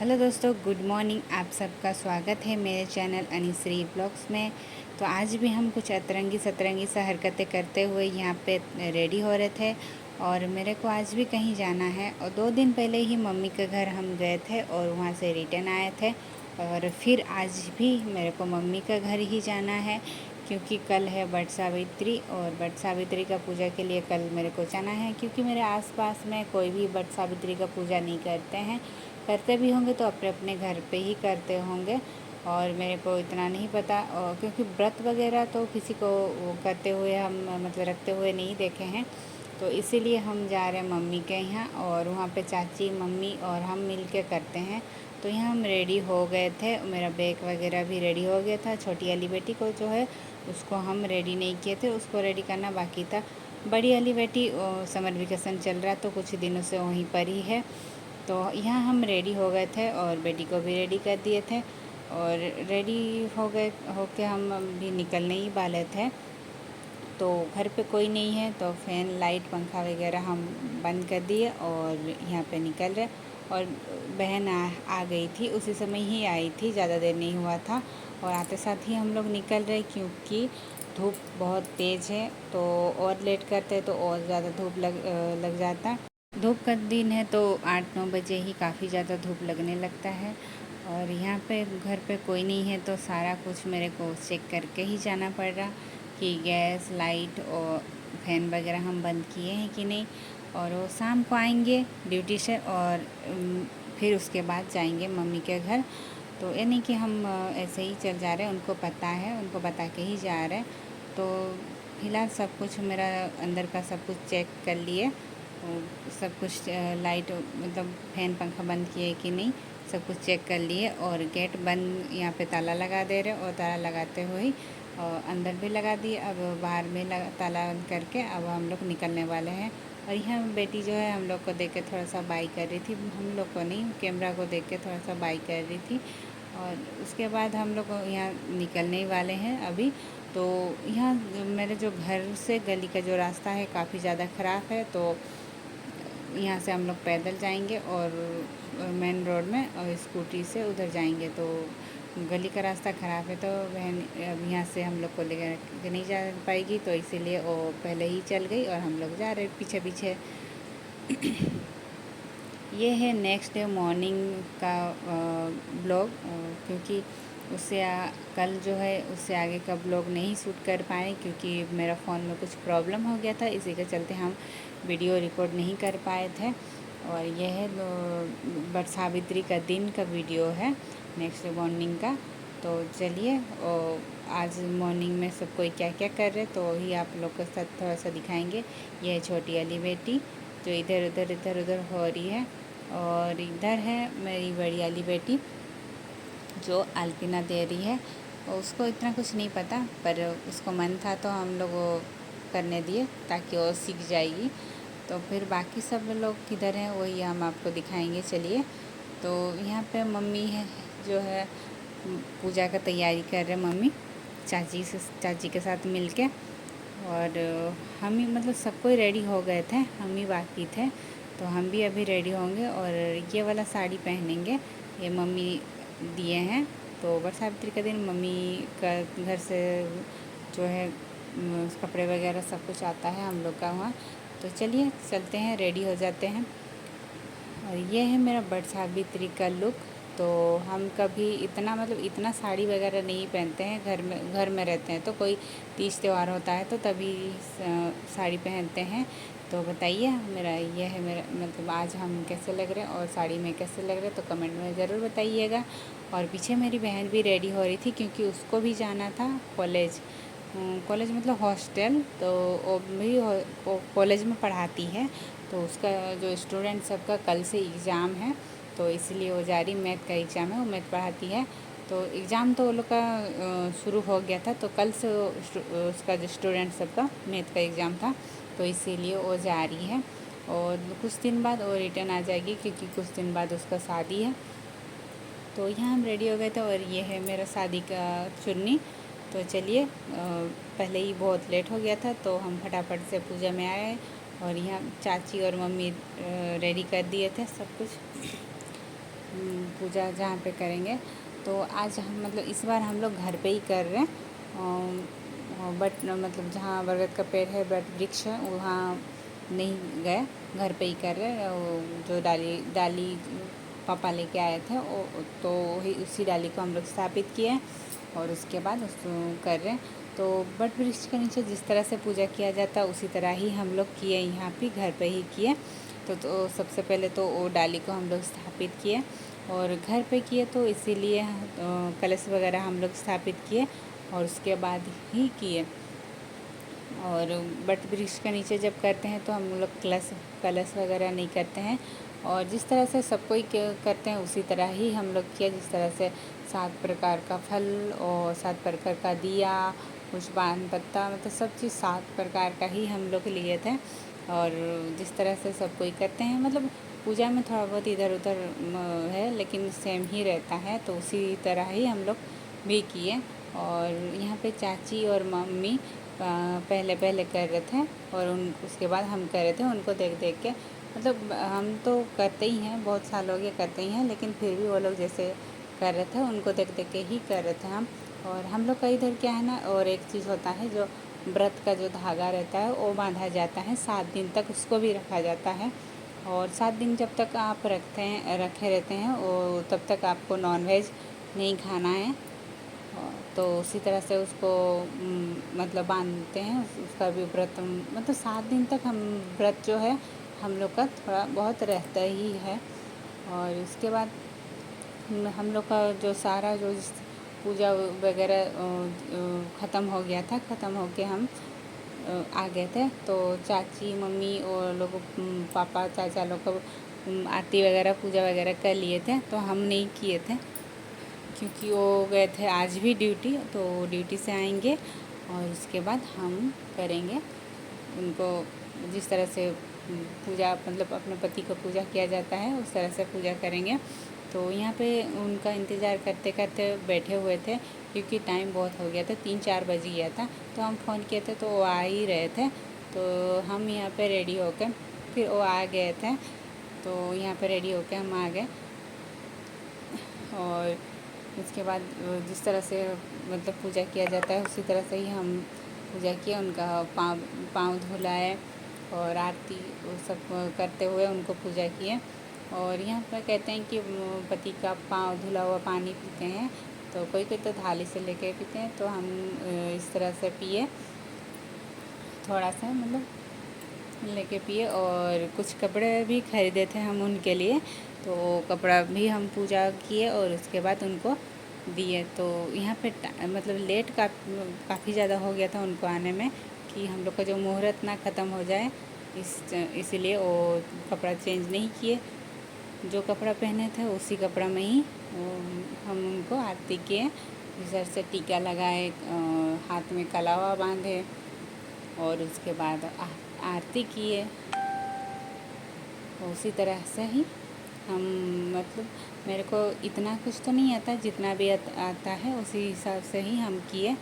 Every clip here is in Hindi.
हेलो दोस्तों, गुड मॉर्निंग। आप सबका स्वागत है मेरे चैनल अनिश्री ब्लॉग्स में। तो आज भी हम कुछ अतरंगी सतरंगी सा हरकतें करते हुए यहाँ पे रेडी हो रहे थे और मेरे को आज भी कहीं जाना है। और 2 दिन पहले ही मम्मी के घर हम गए थे और वहाँ से रिटर्न आए थे और फिर आज भी मेरे को मम्मी के घर ही जाना है क्योंकि कल है वट सावित्री और वट सावित्री का पूजा के लिए कल मेरे को जाना है। क्योंकि मेरे आसपास में कोई भी वट सावित्री का पूजा नहीं करते हैं, करते भी होंगे तो अपने अपने घर पे ही करते होंगे और मेरे को इतना नहीं पता। और क्योंकि व्रत वगैरह तो किसी को वो करते हुए हम मतलब रखते हुए नहीं देखे हैं, तो इसीलिए हम जा रहे हैं मम्मी के यहाँ और वहाँ पे चाची मम्मी और हम मिल के करते हैं। तो यहाँ हम रेडी हो गए थे, मेरा बैग वगैरह भी रेडी हो गया था। छोटी वाली बेटी को जो है उसको हम रेडी नहीं किए थे, उसको रेडी करना बाकी था। बड़ी वाली बेटी समर वेकेशन चल रहा तो कुछ दिनों से वहीं पर ही है। तो यहाँ हम रेडी हो गए थे और बेटी को भी रेडी कर दिए थे और रेडी हो गए होके हम भी निकलने ही वाले थे। तो घर पे कोई नहीं है तो फ़ैन लाइट पंखा वगैरह हम बंद कर दिए और यहाँ पे निकल रहे। और बहन आ गई थी, उसी समय ही आई थी, ज़्यादा देर नहीं हुआ था। और आते साथ ही हम लोग निकल रहे क्योंकि धूप बहुत तेज़ है, तो और लेट करते तो और ज़्यादा धूप लग जाता। धूप का दिन है तो 8-9 बजे ही काफ़ी ज़्यादा धूप लगने लगता है। और यहाँ पे घर पे कोई नहीं है तो सारा कुछ मेरे को चेक करके ही जाना पड़ रहा कि गैस लाइट और फैन वगैरह हम बंद किए हैं कि नहीं। और वो शाम को आएंगे ड्यूटी से और फिर उसके बाद जाएंगे मम्मी के घर। तो ये नहीं कि हम ऐसे ही चल जा रहे हैं, उनको पता है, उनको बता के ही जा रहे हैं। तो फिलहाल सब कुछ मेरा अंदर का सब कुछ चेक कर लिए, सब कुछ लाइट मतलब फैन पंखा बंद किए कि नहीं, सब कुछ चेक कर लिए। और गेट बंद, यहाँ पे ताला लगा दे रहे और ताला लगाते हुए ही अंदर भी लगा दिए। अब बाहर में ताला बंद करके अब हम लोग निकलने वाले हैं। और यहाँ बेटी जो है हम लोग को देख के थोड़ा सा बाई कर रही थी, हम लोग को नहीं, कैमरा को देख के थोड़ा सा बाई कर रही थी। और उसके बाद हम लोग यहाँ निकलने ही वाले हैं अभी। तो यहाँ मेरे जो घर से गली का जो रास्ता है काफ़ी ज़्यादा ख़राब है, तो यहाँ से हम लोग पैदल जाएंगे और मेन रोड में और स्कूटी से उधर जाएंगे। तो गली का रास्ता ख़राब है तो बहन अब यहाँ से हम लोग को लेकर नहीं जा पाएगी, तो इसीलिए वो पहले ही चल गई और हम लोग जा रहे पीछे पीछे। ये है नेक्स्ट डे मॉर्निंग का ब्लॉग, क्योंकि कल जो है उससे आगे का ब्लॉग नहीं शूट कर पाए क्योंकि मेरा फ़ोन में कुछ प्रॉब्लम हो गया था, इसी के चलते हम वीडियो रिकॉर्ड नहीं कर पाए थे। और यह है वट सावित्री का दिन का वीडियो है, नेक्स्ट मॉर्निंग का। तो चलिए आज मॉर्निंग में सब कोई क्या क्या कर रहे तो वही आप लोग के साथ थोड़ा सा दिखाएंगे। यह छोटी वाली बेटी जो इधर उधर हो रही है और इधर है मेरी बड़ी वाली बेटी जो अल्पिना दे रही है। उसको इतना कुछ नहीं पता पर उसको मन था तो हम लोग वो करने दिए ताकि वो सीख जाएगी। तो फिर बाकी सब लोग किधर हैं वही हम आपको दिखाएंगे, चलिए। तो यहाँ पे मम्मी है जो है पूजा का तैयारी कर रहे मम्मी चाची के साथ मिलके। और हम ही मतलब सब कोई रेडी हो गए थे, हम ही बाकी थे। तो हम भी अभी रेडी होंगे और ये वाला साड़ी पहनेंगे, ये मम्मी दिए हैं। तो वट सावित्री का दिन मम्मी का घर से जो है कपड़े वगैरह सब कुछ आता है हम लोग का वहाँ। तो चलिए चलते हैं, रेडी हो जाते हैं। और ये है मेरा वट सावित्री का लुक। तो हम कभी इतना मतलब इतना साड़ी वगैरह नहीं पहनते हैं, घर में रहते हैं तो कोई तीज त्यौहार होता है तो तभी साड़ी पहनते हैं। तो बताइए ये है मेरा मतलब आज हम कैसे लग रहे हैं और साड़ी में कैसे लग रहे हैं, तो कमेंट में ज़रूर बताइएगा। और पीछे मेरी बहन भी रेडी हो रही थी क्योंकि उसको भी जाना था कॉलेज मतलब हॉस्टल। तो वो भी कॉलेज में पढ़ाती है, तो उसका जो स्टूडेंट सबका कल से एग्ज़ाम है तो इसलिए वो जा रही, मैथ का एग्ज़ाम है, वो मैथ पढ़ाती है। तो एग्ज़ाम तो वो लोग का शुरू हो गया था, तो कल से उसका जो स्टूडेंट सबका मैथ का एग्ज़ाम था तो इसीलिए वो जा रही है। और कुछ दिन बाद वो रिटर्न आ जाएगी क्योंकि कुछ दिन बाद उसका शादी है। तो यहाँ हम रेडी हो गए थे और ये है मेरा शादी का चुन्नी। तो चलिए पहले ही बहुत लेट हो गया था तो हम फटाफट से पूजा में आए और यहाँ चाची और मम्मी रेडी कर दिए थे सब कुछ। पूजा जहाँ पे करेंगे। तो आज हम मतलब इस बार हम लोग घर पे ही कर रहे हैं, बट मतलब जहाँ बरगद का पेड़ है, बट वृक्ष है, वहाँ नहीं गए, घर पे ही कर रहे हैं। जो डाली पापा लेके आए थे वो, तो वही उसी डाली को हम लोग स्थापित किए और उसके बाद उसको कर रहे हैं। तो बट वृक्ष के नीचे जिस तरह से पूजा किया जाता है उसी तरह ही हम लोग किए, यहाँ पे घर पे ही किए। तो सबसे पहले तो वो डाली को हम लोग स्थापित किए और घर पे किए, तो इसीलिए कलश वगैरह हम लोग स्थापित किए और उसके बाद ही किए। और बट वृक्ष के नीचे जब करते हैं तो हम लोग कलश वगैरह नहीं करते हैं, और जिस तरह से सब कोई करते हैं उसी तरह ही हम लोग किया। जिस तरह से 7 प्रकार का फल और 7 प्रकार का दिया, कुछ पान पत्ता, मतलब सब चीज़ 7 प्रकार का ही हम लोग लिए थे। और जिस तरह से सब कोई करते हैं, मतलब पूजा में थोड़ा बहुत इधर उधर है, लेकिन सेम ही रहता है, तो उसी तरह ही हम लोग भी किए। और यहाँ पे चाची और मम्मी पहले कर रहे थे और उसके बाद हम कर रहे थे, उनको देख देख के। मतलब हम तो करते ही हैं, बहुत साल हो गए करते ही हैं, लेकिन फिर भी वो लोग जैसे कर रहे थे उनको देख देख के ही कर रहे थे हम। और हम लोग का इधर क्या है ना, और एक चीज़ होता है, जो व्रत का जो धागा रहता है वो बांधा जाता है 7 दिन तक, उसको भी रखा जाता है। और 7 दिन जब तक आप रखे रहते हैं वो, तब तक आपको नॉनवेज नहीं खाना है। तो उसी तरह से उसको मतलब बांधते हैं, उसका भी व्रत, मतलब 7 दिन तक हम व्रत जो है हम लोग का थोड़ा बहुत रहता ही है। और उसके बाद हम लोग का जो सारा जो पूजा वगैरह ख़त्म हो गया था, ख़त्म हो के हम आ गए थे। तो चाची मम्मी और लोग, पापा चाचा लोग को आरती वगैरह पूजा वगैरह कर लिए थे, तो हम नहीं किए थे क्योंकि वो गए थे आज भी ड्यूटी, तो ड्यूटी से आएंगे और उसके बाद हम करेंगे उनको। जिस तरह से पूजा, मतलब अपने पति को पूजा किया जाता है, उस तरह से पूजा करेंगे। तो यहाँ पे उनका इंतज़ार करते करते बैठे हुए थे, क्योंकि टाइम बहुत हो गया था, 3-4 बज गया था। तो हम फ़ोन किए थे तो वो आ ही रहे थे, तो हम यहाँ पे रेडी होकर, फिर वो आ गए थे, तो यहाँ पे रेडी होकर हम आ गए। और उसके बाद जिस तरह से मतलब पूजा किया जाता है उसी तरह से ही हम पूजा किए, उनका पाँव धुलाए और आरती वो सब करते हुए उनको पूजा किए। और यहाँ पर कहते हैं कि पति का पाँव धुला हुआ पानी पीते हैं, तो कोई कोई तो थाली से लेके पीते हैं, तो हम इस तरह से पिए, थोड़ा सा मतलब लेके पिए। और कुछ कपड़े भी खरीदे थे हम उनके लिए, तो कपड़ा भी हम पूजा किए और उसके बाद उनको दिए। तो यहाँ पे मतलब लेट काफ़ी ज़्यादा हो गया था उनको आने में, कि हम लोग का जो मुहूर्त ना ख़त्म हो जाए, इसीलिए वो कपड़ा चेंज नहीं किए। जो कपड़ा पहने थे उसी कपड़ा में ही हम उनको आरती किए, सर से टीका लगाए, हाथ में कलावा बांधे और उसके बाद आरती किए। उसी तरह से ही हम, मतलब मेरे को इतना कुछ तो नहीं आता, जितना भी आता है उसी हिसाब से ही हम किए।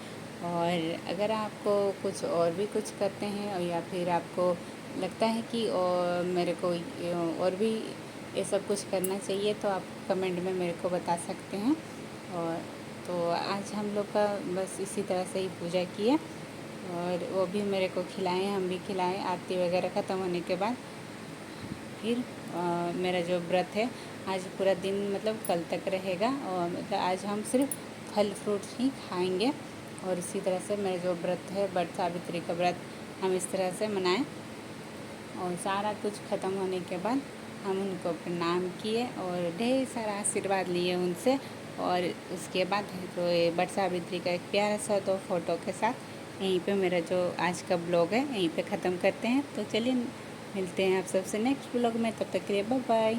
और अगर आपको कुछ और भी कुछ करते हैं, और या फिर आपको लगता है कि और मेरे को और भी ये सब कुछ करना चाहिए, तो आप कमेंट में मेरे को बता सकते हैं। और तो आज हम लोग का बस इसी तरह से ही पूजा किए, और वो भी मेरे को खिलाएं, हम भी खिलाएं आरती वगैरह ख़त्म होने के बाद। फिर मेरा जो व्रत है आज पूरा दिन, मतलब कल तक रहेगा, और मतलब आज हम सिर्फ फल फ्रूट्स ही खाएंगे। और इसी तरह से मेरा जो व्रत है, वट सावित्री का व्रत, हम इस तरह से मनाएं। और सारा कुछ ख़त्म होने के बाद हम उनको प्रणाम किए और ढेर सारा आशीर्वाद लिए उनसे। और उसके बाद तो ये वट सावित्री का एक प्यारा सा तो फ़ोटो के साथ यहीं पे मेरा जो आज का ब्लॉग है यहीं पे ख़त्म करते हैं। तो चलिए मिलते हैं आप सबसे नेक्स्ट ब्लॉग में, तब तक के लिए बाय बाय।